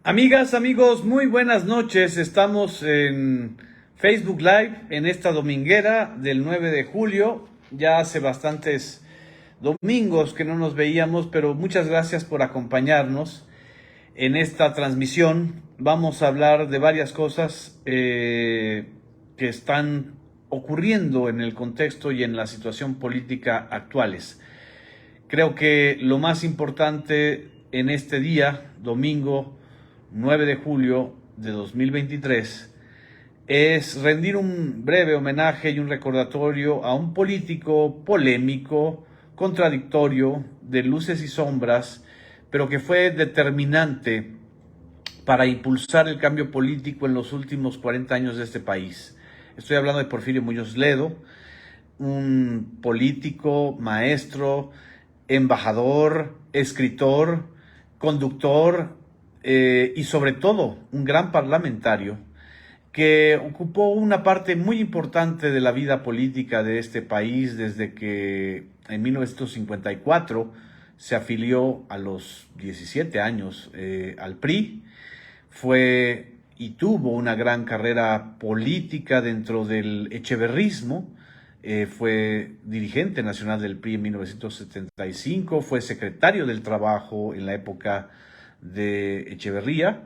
Amigas, amigos, muy buenas noches. Estamos en Facebook Live en esta dominguera del 9 de julio. Ya hace bastantes domingos que no nos veíamos, pero muchas gracias por acompañarnos en esta transmisión. Vamos a hablar de varias cosas que están ocurriendo en el contexto y en la situación política actuales. Creo que lo más importante en este día, domingo 9 de julio de 2023, es rendir un breve homenaje y un recordatorio a un político polémico, contradictorio, de luces y sombras, pero que fue determinante para impulsar el cambio político en los últimos 40 años de este país. Estoy hablando de Porfirio Muñoz Ledo, un político, maestro, embajador, escritor, conductor y sobre todo un gran parlamentario que ocupó una parte muy importante de la vida política de este país desde que en 1954 se afilió a los 17 años al PRI. Fue y tuvo una gran carrera política dentro del echeverrismo. Fue dirigente nacional del PRI en 1975, fue secretario del Trabajo en la época de Echeverría.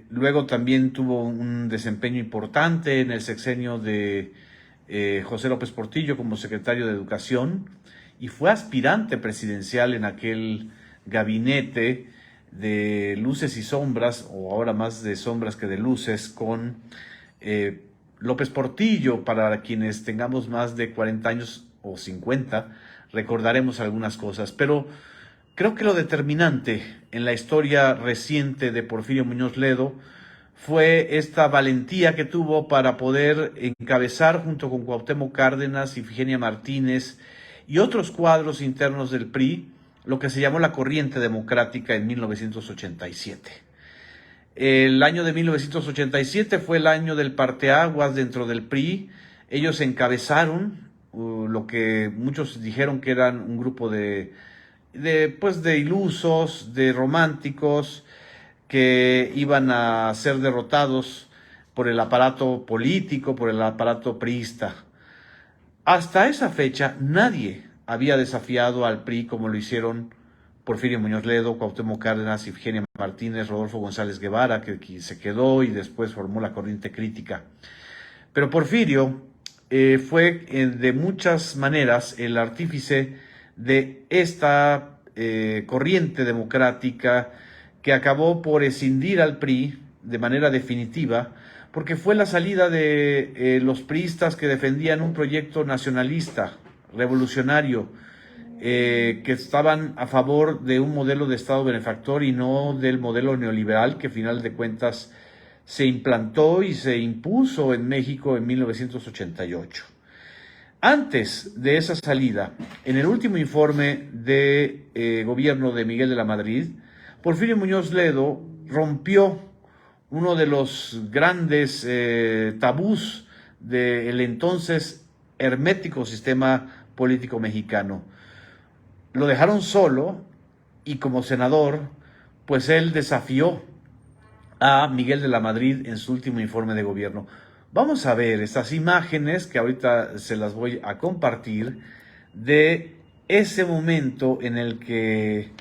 Luego también tuvo un desempeño importante en el sexenio de José López Portillo como secretario de Educación y fue aspirante presidencial en aquel gabinete de luces y sombras, o ahora más de sombras que de luces, con López Portillo. Para quienes tengamos más de 40 años o 50, recordaremos algunas cosas, pero creo que lo determinante en la historia reciente de Porfirio Muñoz Ledo fue esta valentía que tuvo para poder encabezar junto con Cuauhtémoc Cárdenas, Ifigenia Martínez y otros cuadros internos del PRI, lo que se llamó la Corriente Democrática en 1987. El año de 1987 fue el año del parteaguas dentro del PRI. Ellos encabezaron lo que muchos dijeron que eran un grupo de ilusos, de románticos, que iban a ser derrotados por el aparato político, por el aparato priista. Hasta esa fecha nadie había desafiado al PRI como lo hicieron Porfirio Muñoz Ledo, Cuauhtémoc Cárdenas, Ifigenia Martínez, Rodolfo González Guevara, que se quedó y después formó la Corriente Crítica. Pero Porfirio fue de muchas maneras el artífice de esta corriente democrática que acabó por escindir al PRI de manera definitiva, porque fue la salida de los priistas que defendían un proyecto nacionalista, revolucionario, que estaban a favor de un modelo de Estado benefactor y no del modelo neoliberal que, a final de cuentas, se implantó y se impuso en México en 1988. Antes de esa salida, en el último informe de gobierno de Miguel de la Madrid, Porfirio Muñoz Ledo rompió uno de los grandes tabús del entonces hermético sistema político mexicano. Lo dejaron solo y como senador, pues él desafió a Miguel de la Madrid en su último informe de gobierno. Vamos a ver estas imágenes que ahorita se las voy a compartir de ese momento en el que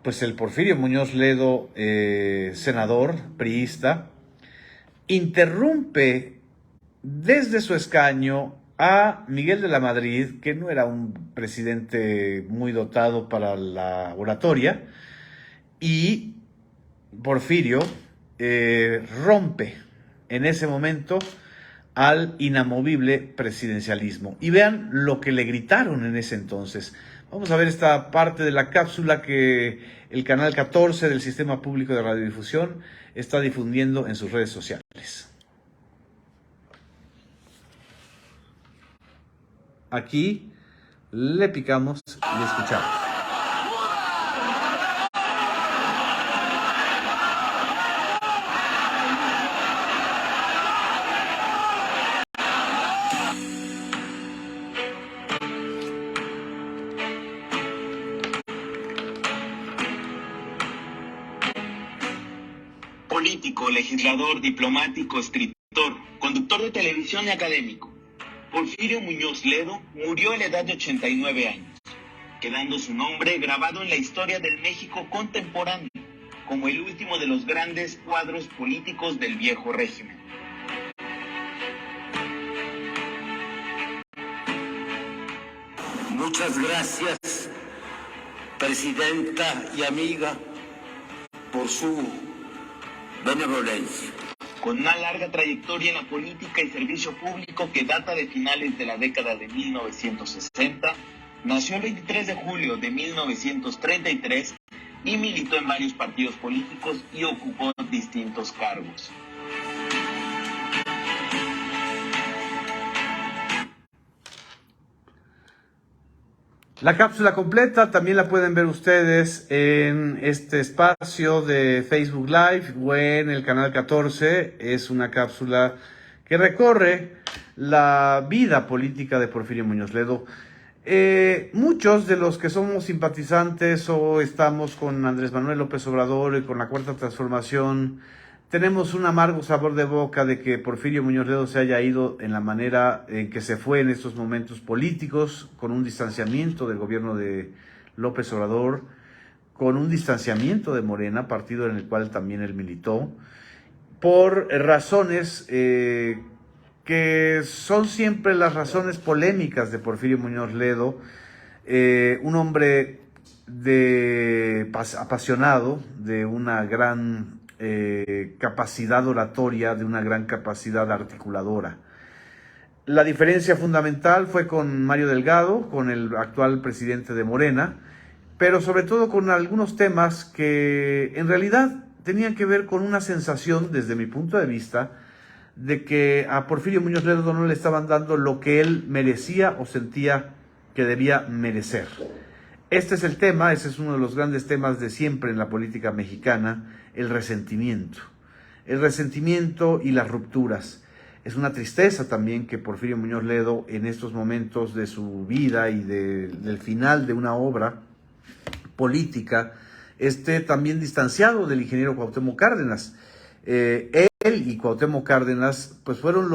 pues el Porfirio Muñoz Ledo, senador priista, interrumpe desde su escaño a Miguel de la Madrid, que no era un presidente muy dotado para la oratoria, y Porfirio rompe en ese momento al inamovible presidencialismo. Y vean lo que le gritaron en ese entonces. Vamos a ver esta parte de la cápsula que el canal 14 del Sistema Público de Radiodifusión está difundiendo en sus redes sociales. Aquí le picamos y escuchamos. político, legislador, diplomático, escritor, conductor de televisión y académico. Porfirio Muñoz Ledo murió a la edad de 89 años, quedando su nombre grabado en la historia del México contemporáneo, como el último de los grandes cuadros políticos del viejo régimen. Muchas gracias, presidenta y amiga, por su benevolencia. Con una larga trayectoria en la política y servicio público que data de finales de la década de 1960, nació el 23 de julio de 1933 y militó en varios partidos políticos y ocupó distintos cargos. La cápsula completa también la pueden ver ustedes en este espacio de Facebook Live o en el canal 14. Es una cápsula que recorre la vida política de Porfirio Muñoz Ledo. Muchos de los que somos simpatizantes o estamos con Andrés Manuel López Obrador y con la Cuarta Transformación, tenemos un amargo sabor de boca de que Porfirio Muñoz Ledo se haya ido en la manera en que se fue en estos momentos políticos, con un distanciamiento del gobierno de López Obrador, con un distanciamiento de Morena, partido en el cual también él militó, por razones que son siempre las razones polémicas de Porfirio Muñoz Ledo, un hombre apasionado, de una gran capacidad oratoria, de una gran capacidad articuladora. La diferencia fundamental fue con Mario Delgado, con el actual presidente de Morena, pero sobre todo con algunos temas que en realidad tenían que ver con una sensación, desde mi punto de vista, de que a Porfirio Muñoz Ledo no le estaban dando lo que él merecía o sentía que debía merecer. Este es el tema, ese es uno de los grandes temas de siempre en la política mexicana, el resentimiento. El resentimiento y las rupturas. Es una tristeza también que Porfirio Muñoz Ledo, en estos momentos de su vida y del final de una obra política, esté también distanciado del ingeniero Cuauhtémoc Cárdenas. Él y Cuauhtémoc Cárdenas pues fueron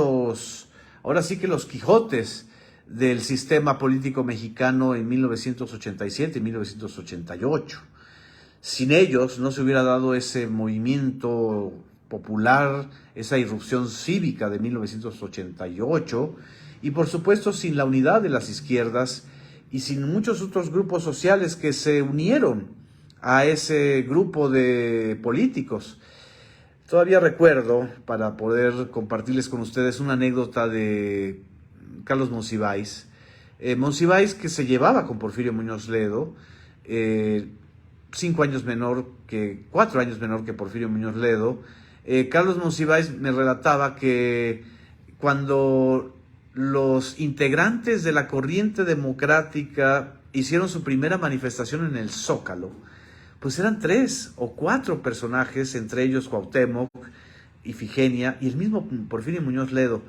ahora sí que los Quijotes del sistema político mexicano en 1987 y 1988. Sin ellos no se hubiera dado ese movimiento popular, esa irrupción cívica de 1988, y por supuesto sin la unidad de las izquierdas y sin muchos otros grupos sociales que se unieron a ese grupo de políticos. Todavía recuerdo, para poder compartirles con ustedes, una anécdota de Carlos Monsiváis. Monsiváis, que se llevaba con Porfirio Muñoz Ledo, 4 años menor que Porfirio Muñoz Ledo. Carlos Monsiváis me relataba que cuando los integrantes de la corriente democrática hicieron su primera manifestación en el Zócalo, pues eran 3 o 4 personajes, entre ellos Cuauhtémoc, Ifigenia y el mismo Porfirio Muñoz Ledo.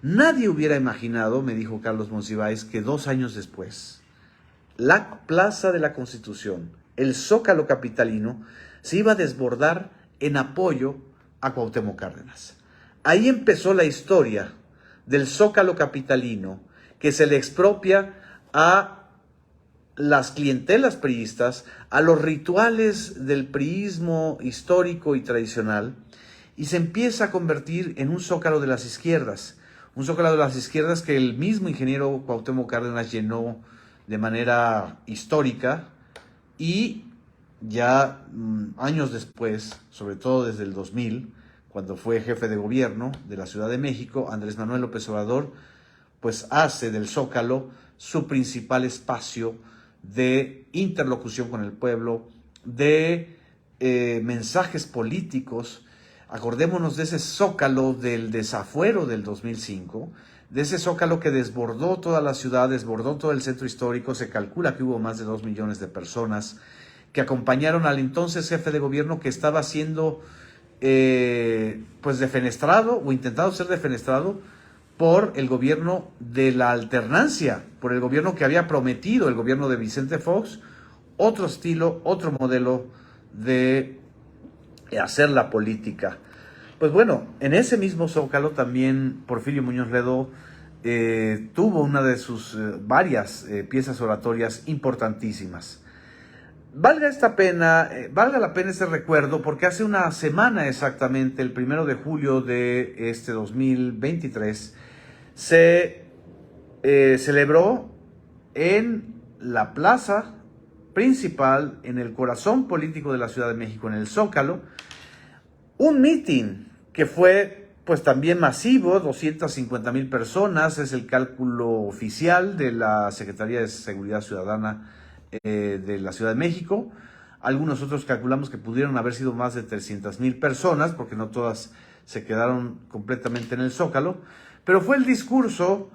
Nadie hubiera imaginado, me dijo Carlos Monsiváis, que 2 años después, la Plaza de la Constitución, el Zócalo capitalino, se iba a desbordar en apoyo a Cuauhtémoc Cárdenas. Ahí empezó la historia del Zócalo capitalino, que se le expropia a las clientelas priistas, a los rituales del priismo histórico y tradicional, y se empieza a convertir en un zócalo de las izquierdas. Un zócalo de las izquierdas que el mismo ingeniero Cuauhtémoc Cárdenas llenó de manera histórica, y ya años después, sobre todo desde el 2000, cuando fue jefe de gobierno de la Ciudad de México, Andrés Manuel López Obrador, pues hace del Zócalo su principal espacio de interlocución con el pueblo, de mensajes políticos. Acordémonos de ese Zócalo del desafuero del 2005, de ese Zócalo que desbordó toda la ciudad, desbordó todo el centro histórico. Se calcula que hubo más de 2 millones de personas que acompañaron al entonces jefe de gobierno, que estaba siendo pues defenestrado o intentado ser defenestrado por el gobierno de la alternancia, por el gobierno que había prometido, el gobierno de Vicente Fox, otro estilo, otro modelo de hacer la política. Pues bueno, en ese mismo Zócalo también Porfirio Muñoz Ledo tuvo una de sus varias piezas oratorias importantísimas. Valga la pena ese recuerdo, porque hace una semana exactamente, el 1 de julio de este 2023, se celebró en la plaza principal, en el corazón político de la Ciudad de México, en el Zócalo, un mitin que fue pues también masivo, 250,000 personas, es el cálculo oficial de la Secretaría de Seguridad Ciudadana de la Ciudad de México. Algunos otros calculamos que pudieron haber sido más de 300,000 personas, porque no todas se quedaron completamente en el Zócalo, pero fue el discurso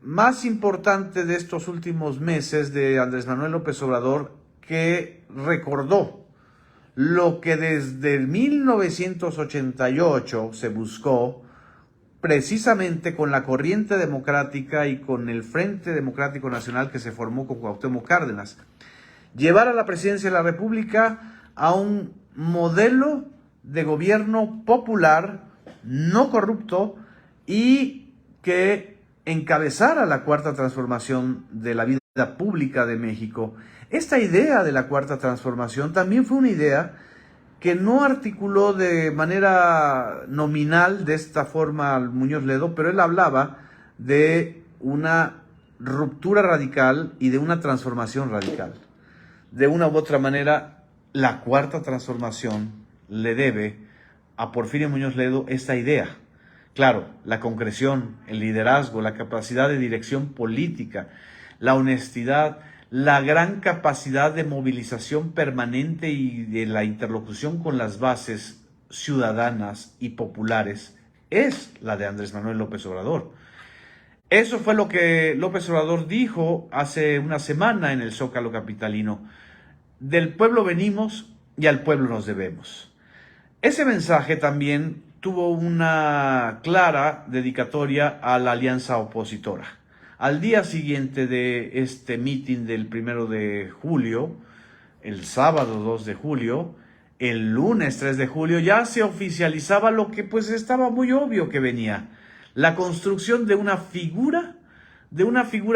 más importante de estos últimos meses de Andrés Manuel López Obrador, que recordó lo que desde 1988 se buscó, precisamente con la corriente democrática y con el Frente Democrático Nacional que se formó con Cuauhtémoc Cárdenas: llevar a la presidencia de la República a un modelo de gobierno popular, no corrupto, y que encabezara la cuarta transformación de la vida pública de México. Esta idea de la cuarta transformación también fue una idea que no articuló de manera nominal de esta forma Muñoz Ledo, pero él hablaba de una ruptura radical y de una transformación radical. De una u otra manera, la cuarta transformación le debe a Porfirio Muñoz Ledo esta idea. Claro, la concreción, el liderazgo, la capacidad de dirección política, la honestidad, la gran capacidad de movilización permanente y de la interlocución con las bases ciudadanas y populares es la de Andrés Manuel López Obrador. Eso fue lo que López Obrador dijo hace una semana en el Zócalo capitalino: del pueblo venimos y al pueblo nos debemos. Ese mensaje también tuvo una clara dedicatoria a la alianza opositora. Al día siguiente de este mitin del 1 de julio, el sábado 2 de julio, el lunes 3 de julio, ya se oficializaba lo que pues estaba muy obvio que venía: la construcción de una figura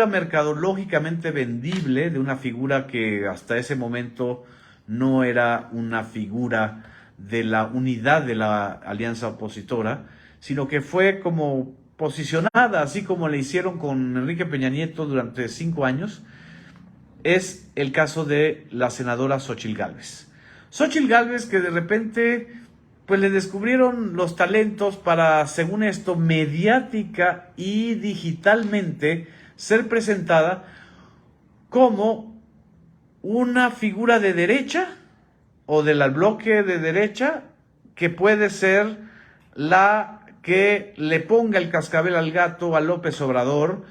mercadológicamente vendible, de una figura que hasta ese momento no era una figura de la unidad de la alianza opositora, sino que fue como posicionada, así como le hicieron con Enrique Peña Nieto durante 5 años. Es el caso de la senadora Xóchitl Gálvez. Xóchitl Gálvez, que de repente pues le descubrieron los talentos para, según esto, mediática y digitalmente ser presentada como una figura de derecha o del bloque de derecha, que puede ser la que le ponga el cascabel al gato a López Obrador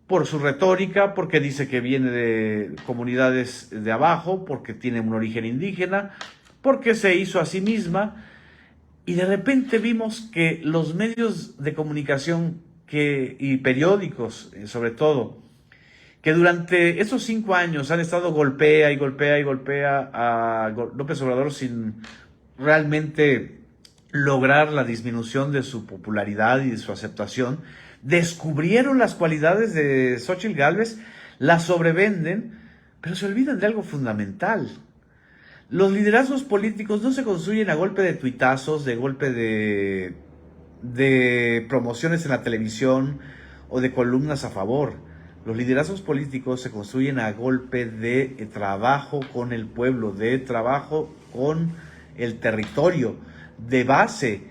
por su retórica, porque dice que viene de comunidades de abajo, porque tiene un origen indígena, porque se hizo a sí misma. Y de repente vimos que los medios de comunicación y periódicos, sobre todo, que durante esos 5 años han estado golpea a López Obrador sin realmente lograr la disminución de su popularidad y de su aceptación, descubrieron las cualidades de Xóchitl Gálvez, las sobrevenden, pero se olvidan de algo fundamental. Los liderazgos políticos no se construyen a golpe de tuitazos, de golpe de promociones en la televisión o de columnas a favor. Los liderazgos políticos se construyen a golpe de trabajo con el pueblo, de trabajo con el territorio, de base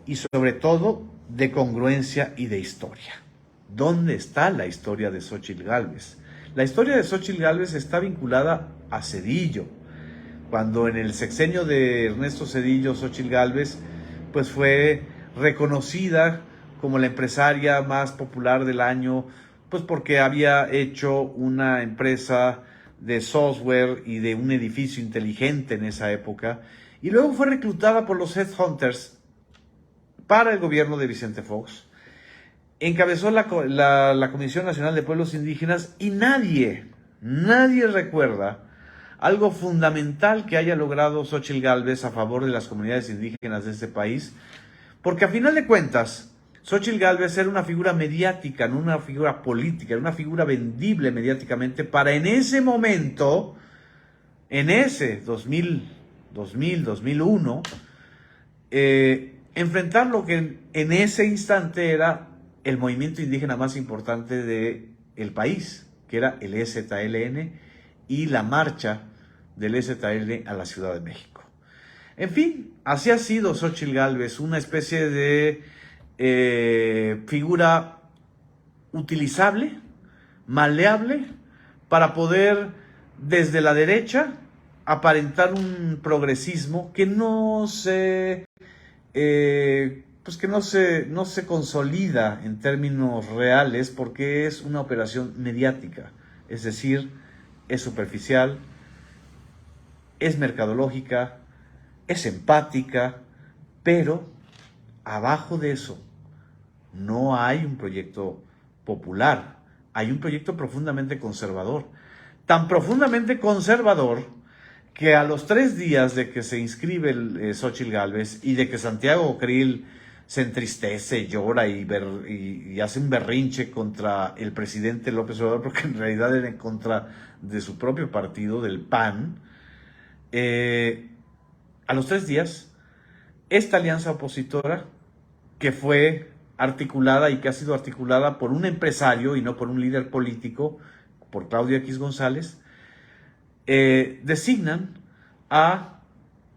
y sobre todo de congruencia y de historia. ¿Dónde está la historia de Xóchitl Gálvez? La historia de Xóchitl Gálvez está vinculada a Zedillo. Cuando en el sexenio de Ernesto Zedillo, Xóchitl Gálvez pues fue reconocida como la empresaria más popular del año, pues porque había hecho una empresa de software y de un edificio inteligente en esa época, y luego fue reclutada por los Headhunters para el gobierno de Vicente Fox. Encabezó la Comisión Nacional de Pueblos Indígenas y nadie recuerda algo fundamental que haya logrado Xóchitl Gálvez a favor de las comunidades indígenas de este país, porque a final de cuentas, Xóchitl Gálvez era una figura mediática, no una figura política, era una figura vendible mediáticamente para en ese momento, en ese 2001, enfrentar lo que en ese instante era el movimiento indígena más importante del país, que era el EZLN y la marcha del EZLN a la Ciudad de México. En fin, así ha sido Xóchitl Gálvez, una especie de figura utilizable, maleable, para poder desde la derecha aparentar un progresismo que no se consolida en términos reales, porque es una operación mediática, es decir, es superficial, es mercadológica, es empática, pero abajo de eso no hay un proyecto popular, hay un proyecto profundamente conservador, tan profundamente conservador que a los 3 días de que se inscribe Xóchitl Gálvez y de que Santiago Krill se entristece, llora y hace un berrinche contra el presidente López Obrador, porque en realidad era en contra de su propio partido, del PAN, a los 3 días, esta alianza opositora, que fue articulada y que ha sido articulada por un empresario y no por un líder político, por Claudio X González, designan a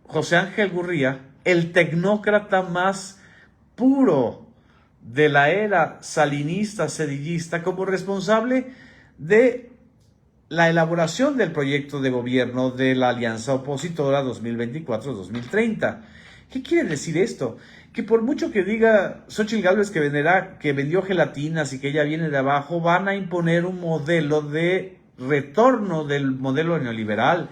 José Ángel Gurría, el tecnócrata más puro de la era salinista, cedillista, como responsable de la elaboración del proyecto de gobierno de la alianza opositora 2024-2030. ¿Qué quiere decir esto? Que por mucho que diga Xóchitl Gálvez que vendió gelatinas y que ella viene de abajo, van a imponer un modelo de retorno del modelo neoliberal,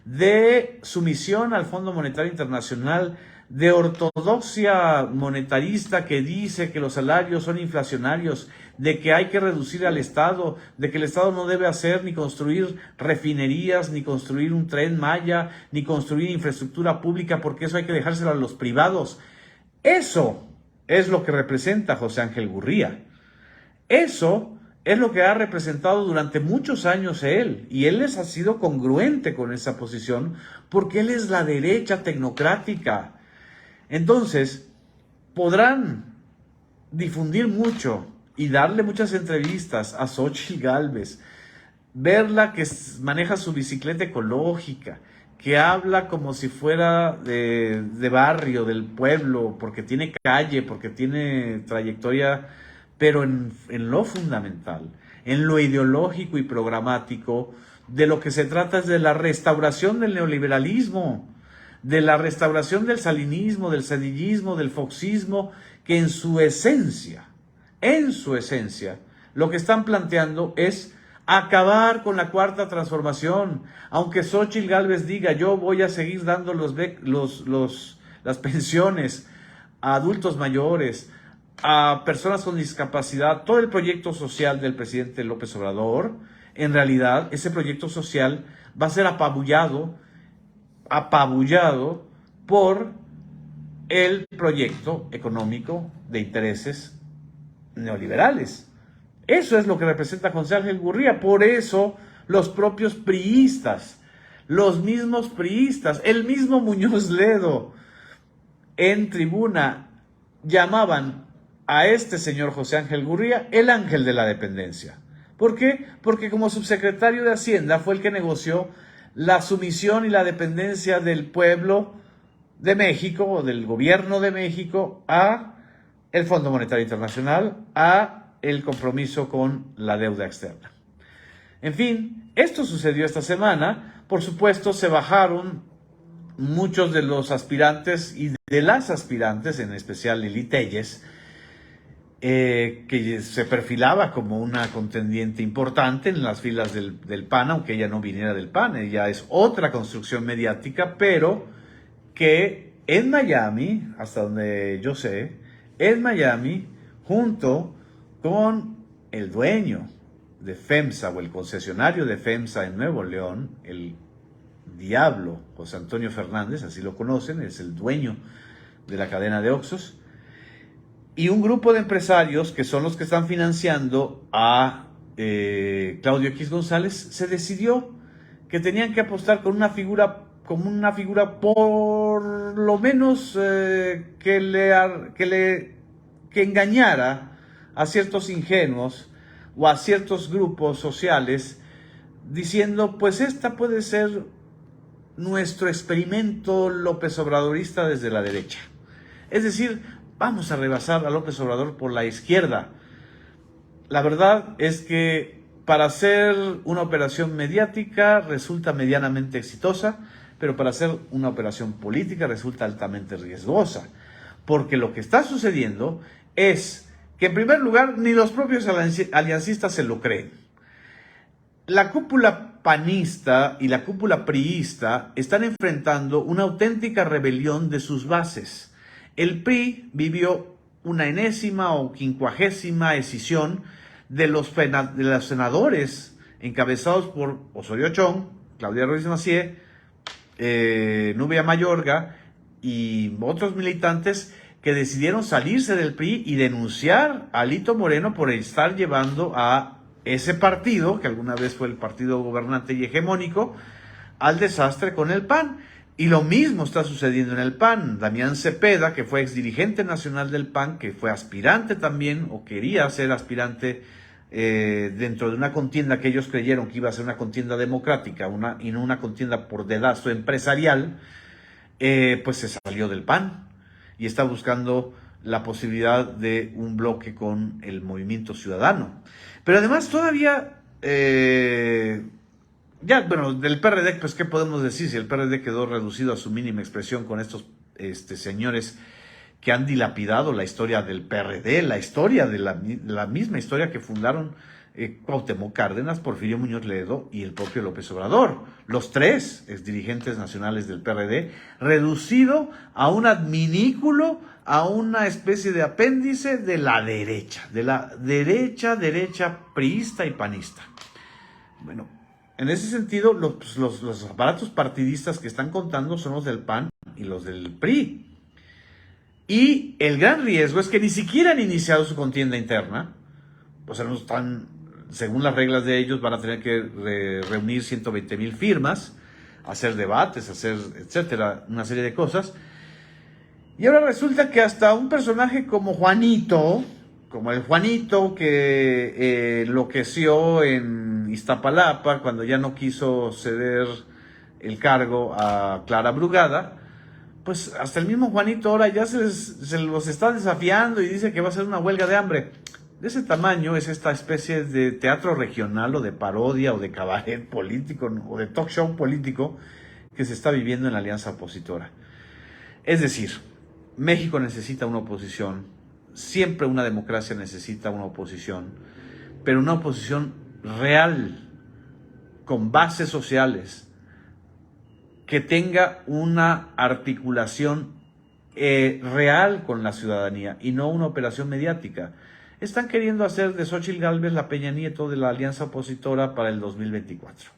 de sumisión al Fondo Monetario Internacional, de ortodoxia monetarista que dice que los salarios son inflacionarios, de que hay que reducir al Estado, de que el Estado no debe hacer ni construir refinerías, ni construir un tren Maya, ni construir infraestructura pública, porque eso hay que dejárselo a los privados. Eso es lo que representa José Ángel Gurría. Eso es lo que ha representado durante muchos años él, y él ha sido congruente con esa posición, porque él es la derecha tecnocrática. Entonces, podrán difundir mucho y darle muchas entrevistas a Xóchitl Gálvez, verla que maneja su bicicleta ecológica, que habla como si fuera de barrio, del pueblo, porque tiene calle, porque tiene trayectoria, pero en lo fundamental, en lo ideológico y programático, de lo que se trata es de la restauración del neoliberalismo, de la restauración del salinismo, del cedillismo, del foxismo, que en su esencia, lo que están planteando es acabar con la cuarta transformación. Aunque Xóchitl Gálvez diga, yo voy a seguir dando las pensiones a adultos mayores, a personas con discapacidad, todo el proyecto social del presidente López Obrador, en realidad ese proyecto social va a ser apabullado por el proyecto económico de intereses neoliberales. Eso es lo que representa José Ángel Gurría. Por eso los propios priistas, los mismos priistas, el mismo Muñoz Ledo en tribuna llamaban a este señor José Ángel Gurría el ángel de la dependencia. ¿Por qué? Porque como subsecretario de Hacienda fue el que negoció la sumisión y la dependencia del pueblo de México, o del gobierno de México, a el Fondo Monetario Internacional, a el compromiso con la deuda externa. En fin, esto sucedió esta semana. Por supuesto, se bajaron muchos de los aspirantes y de las aspirantes, en especial Lili Téllez, que se perfilaba como una contendiente importante en las filas del PAN, aunque ella no viniera del PAN, ella es otra construcción mediática, pero que en Miami, hasta donde yo sé, en Miami, junto con el dueño de FEMSA o el concesionario de FEMSA en Nuevo León, el Diablo, José Antonio Fernández, así lo conocen, es el dueño de la cadena de Oxxos, y un grupo de empresarios que son los que están financiando a Claudio X González, se decidió que tenían que apostar con una figura por lo menos que engañara a ciertos ingenuos o a ciertos grupos sociales, diciendo, pues esta puede ser nuestro experimento López Obradorista desde la derecha. Es decir, vamos a rebasar a López Obrador por la izquierda. La verdad es que para hacer una operación mediática resulta medianamente exitosa, pero para hacer una operación política resulta altamente riesgosa, porque lo que está sucediendo es que, en primer lugar, ni los propios aliancistas se lo creen. La cúpula panista y la cúpula priista están enfrentando una auténtica rebelión de sus bases. El PRI vivió una enésima o 50ª escisión de los senadores encabezados por Osorio Chong, Claudia Ruiz Massieu, Nubia Mayorga y otros militantes que decidieron salirse del PRI y denunciar a Alito Moreno por estar llevando a ese partido, que alguna vez fue el partido gobernante y hegemónico, al desastre con el PAN. Y lo mismo está sucediendo en el PAN. Damián Cepeda, que fue exdirigente nacional del PAN, que fue aspirante también, o quería ser aspirante dentro de una contienda que ellos creyeron que iba a ser una contienda democrática, y no una contienda por dedazo empresarial, pues se salió del PAN y está buscando la posibilidad de un bloque con el Movimiento Ciudadano. Pero además todavía, del PRD, pues ¿qué podemos decir si el PRD quedó reducido a su mínima expresión con estos señores que han dilapidado la historia del PRD, la historia de la misma historia que fundaron Cuauhtémoc Cárdenas, Porfirio Muñoz Ledo y el propio López Obrador, los tres exdirigentes nacionales del PRD, reducido a un adminículo, a una especie de apéndice de la derecha priista y panista. Bueno, en ese sentido, los aparatos partidistas que están contando son los del PAN y los del PRI. Y el gran riesgo es que ni siquiera han iniciado su contienda interna. O sea, no están, según las reglas de ellos, van a tener que reunir 120,000 firmas, hacer debates, hacer, etcétera, una serie de cosas. Y ahora resulta que hasta un personaje como Juanito, como el Juanito que enloqueció en Iztapalapa cuando ya no quiso ceder el cargo a Clara Brugada, pues hasta el mismo Juanito ahora ya se los está desafiando y dice que va a ser una huelga de hambre. De ese tamaño es esta especie de teatro regional o de parodia o de cabaret político o de talk show político que se está viviendo en la alianza opositora. Es decir, México necesita una oposición, siempre una democracia necesita una oposición, pero una oposición real, con bases sociales, que tenga una articulación real con la ciudadanía y no una operación mediática. Están queriendo hacer de Xóchitl Gálvez la Peña Nieto de la alianza opositora para el 2024.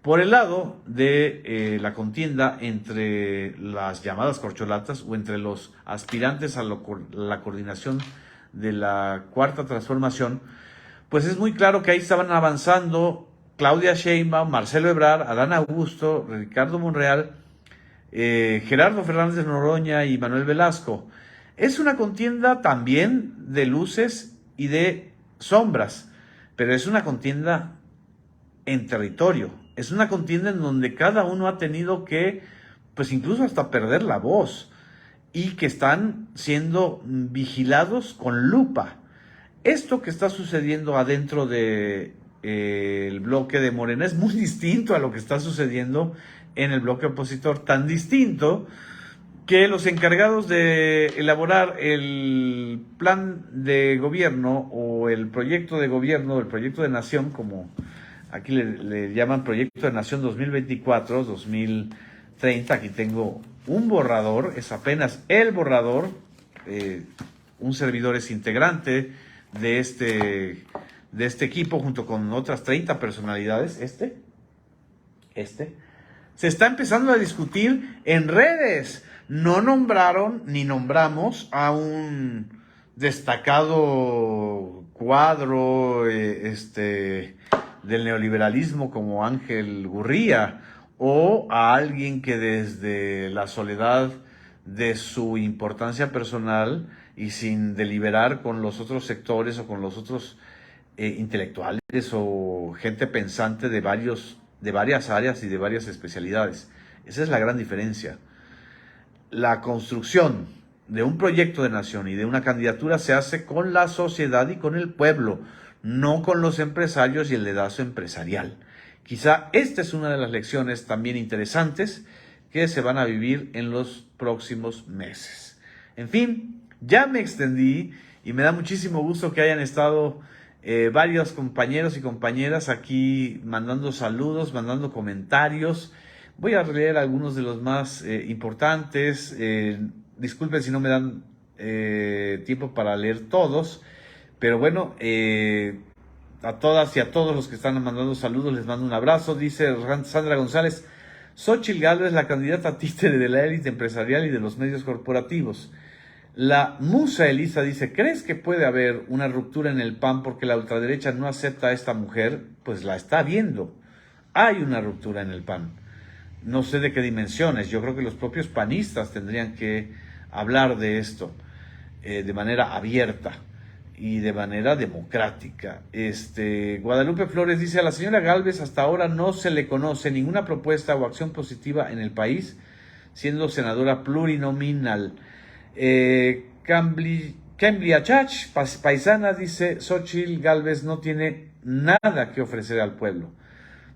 Por el lado de la contienda entre las llamadas corcholatas o entre los aspirantes a la coordinación de la Cuarta Transformación, pues es muy claro que ahí estaban avanzando Claudia Sheinbaum, Marcelo Ebrard, Adán Augusto, Ricardo Monreal, Gerardo Fernández Noroña y Manuel Velasco. Es una contienda también de luces y de sombras, pero es una contienda en territorio. Es una contienda en donde cada uno ha tenido que, pues incluso hasta perder la voz, y que están siendo vigilados con lupa. Esto que está sucediendo adentro de el bloque de Morena es muy distinto a lo que está sucediendo en el bloque opositor, tan distinto que los encargados de elaborar el plan de gobierno o el proyecto de gobierno, el proyecto de nación, como aquí le llaman proyecto de nación 2024-2030, aquí tengo un borrador, es apenas el borrador, un servidor es integrante de este equipo junto con otras 30 personalidades, Se está empezando a discutir en redes. No nombraron ni nombramos a un destacado cuadro del neoliberalismo como Ángel Gurría, o a alguien que desde la soledad de su importancia personal y sin deliberar con los otros sectores o con los otros intelectuales o gente pensante de varias áreas y de varias especialidades. Esa es la gran diferencia. La construcción de un proyecto de nación y de una candidatura se hace con la sociedad y con el pueblo, no con los empresarios y el dedazo empresarial. Quizá esta es una de las lecciones también interesantes que se van a vivir en los próximos meses. En fin, ya me extendí y me da muchísimo gusto que hayan estado varios compañeros y compañeras aquí mandando saludos, mandando comentarios. Voy a leer algunos de los más importantes. Disculpen si no me dan tiempo para leer todos, pero bueno, a todas y a todos los que están mandando saludos les mando un abrazo. Dice Sandra González: Xóchitl Gálvez, la candidata títere de la élite empresarial y de los medios corporativos. La Musa Elisa dice: ¿crees que puede haber una ruptura en el PAN porque la ultraderecha no acepta a esta mujer? Pues la está viendo. Hay una ruptura en el PAN. No sé de qué dimensiones. Yo creo que los propios panistas tendrían que hablar de esto de manera abierta y de manera democrática. Guadalupe Flores dice: a la señora Gálvez hasta ahora no se le conoce ninguna propuesta o acción positiva en el país, siendo senadora plurinominal. Camblia Chach, paisana, dice: Xóchitl Gálvez no tiene nada que ofrecer al pueblo.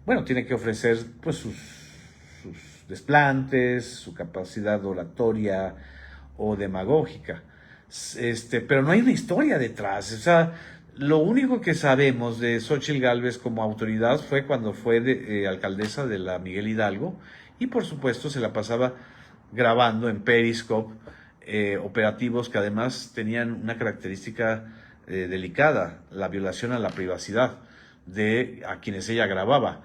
Bueno, tiene que ofrecer pues sus desplantes, su capacidad oratoria o demagógica. Pero no hay una historia detrás. O sea, lo único que sabemos de Xóchitl Gálvez como autoridad fue cuando fue alcaldesa de la Miguel Hidalgo, y por supuesto se la pasaba grabando en Periscope operativos que además tenían una característica delicada: la violación a la privacidad de a quienes ella grababa.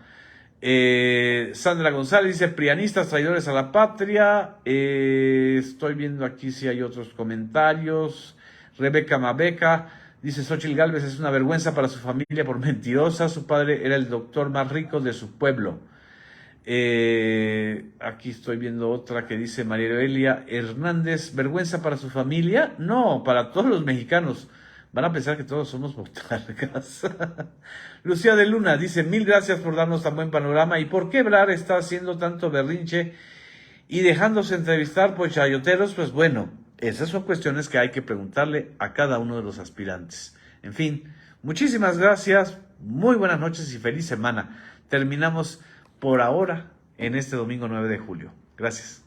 Sandra González dice: prianistas traidores a la patria. Estoy viendo aquí si hay otros comentarios. Rebeca Mabeca dice: Xóchitl Gálvez es una vergüenza para su familia por mentirosa. Su padre era el doctor más rico de su pueblo. Aquí estoy viendo otra que dice María Elia Hernández: ¿vergüenza para su familia? No, para todos los mexicanos. Van a pensar que todos somos botargas. Lucía de Luna dice: mil gracias por darnos tan buen panorama. ¿Y por qué Ebrard está haciendo tanto berrinche y dejándose entrevistar por chayoteros? Pues bueno, esas son cuestiones que hay que preguntarle a cada uno de los aspirantes. En fin, muchísimas gracias, muy buenas noches y feliz semana. Terminamos por ahora en este domingo 9 de julio. Gracias.